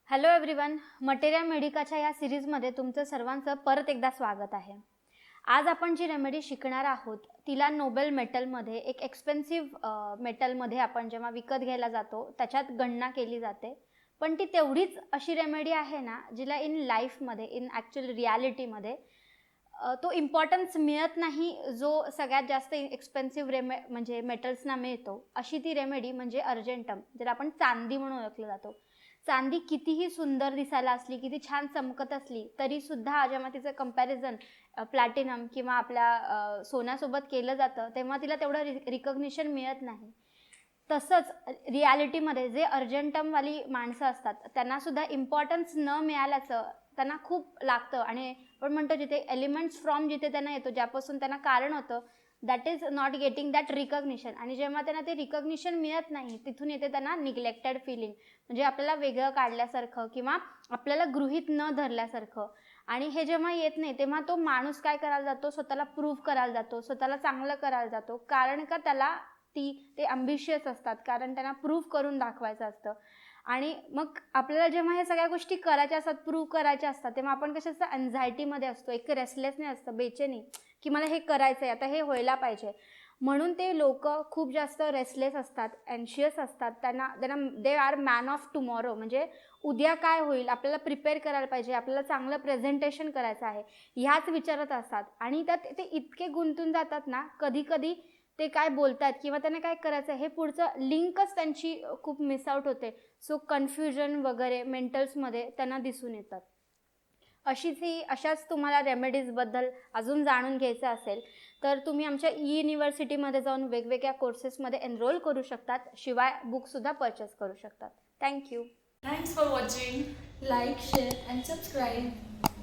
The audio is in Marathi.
हॅलो एव्हरीवन, मटेरिया मेडिकाच्या या सिरीजमध्ये तुमचं सर्वांचं परत एकदा स्वागत आहे. आज आपण जी रेमेडी शिकणार आहोत तिला नोबेल मेटलमध्ये एक एक्सपेन्सिव्ह मेटलमध्ये आपण जेव्हा विकत घ्यायला जातो त्याच्यात गणना केली जाते. पण ती तेवढीच अशी रेमेडी आहे ना जिला इन लाईफमध्ये इन ॲक्च्युअल रियालिटीमध्ये तो इम्पॉर्टन्स मिळत नाही जो सगळ्यात जास्त एक्सपेन्सिव्ह म्हणजे मेटल्सना मिळतो. अशी ती रेमेडी म्हणजे अर्जेंटम, ज्याला आपण चांदी म्हणून ओळखलं जातो. चांदी कितीही सुंदर दिसायला असली, किती छान चमकत असली तरीसुद्धा जेव्हा तिचं कंपॅरिझन प्लॅटिनम किंवा आपल्या सोन्यासोबत केलं जातं तेव्हा तिला तेवढं रिकग्निशन मिळत नाही. तसंच रियालिटीमध्ये जे अर्जेंटमवाली माणसं असतात त्यांनासुद्धा इम्पॉर्टन्स न मिळाल्याचं त्यांना खूप लागतं. आणि आपण म्हणतो जिथे एलिमेंट्स फ्रॉम जिथे त्यांना येतो, ज्यापासून त्यांना कारण होतं, that is not getting that recognition. आणि जेव्हा त्यांना ते रिकग्निशन मिळत नाही तिथून येते त्यांना निग्लेक्टेड फिलिंग, म्हणजे आपल्याला वेगळं काढल्यासारखं किंवा आपल्याला गृहीत न धरल्यासारखं. आणि हे जेव्हा येत नाही तेव्हा तो माणूस काय करायला जातो, स्वतःला प्रूव्ह करायला जातो, स्वतःला चांगलं करायला जातो. कारण का त्याला ते अम्बिशियस असतात, कारण त्यांना प्रूव्ह करून दाखवायचं असतं. आणि मग आपल्याला जेव्हा हे सगळ्या गोष्टी करायच्या असतात, प्रूव्ह करायच्या असतात, तेव्हा आपण कशा असतं, अँझायटीमध्ये असतो, एक रेस्टलेसनेस असतं, बेचैनी, की मला हे करायचं आहे, आता हे व्हायला पाहिजे. म्हणून ते लोक खूप जास्त रेस्टलेस असतात, अँशियस असतात. त्यांना they are man of tomorrow, म्हणजे उद्या काय होईल, आपल्याला प्रिपेअर करायला पाहिजे, आपल्याला चांगलं प्रेझेंटेशन करायचं आहे, ह्याच विचारत असतात. आणि त्यात ते इतके गुंतून जातात ना, कधी कधी ते काय बोलतात किंवा त्यांना काय करायचं आहे हे पुढचं लिंकच त्यांची खूप मिसआउट होते. सो कन्फ्युजन वगैरे मेंटल्समध्ये त्यांना दिसून येतात. अशाच तुम्हाला रेमेडीजबद्दल अजून जाणून घ्यायचं असेल तर तुम्ही आमच्या युनिव्हर्सिटीमध्ये जाऊन वेगवेगळ्या कोर्सेसमध्ये एनरोल करू शकतात. शिवाय बुकसुद्धा परचेस करू शकतात. Thank you. Thanks for watching. Like, share, and subscribe.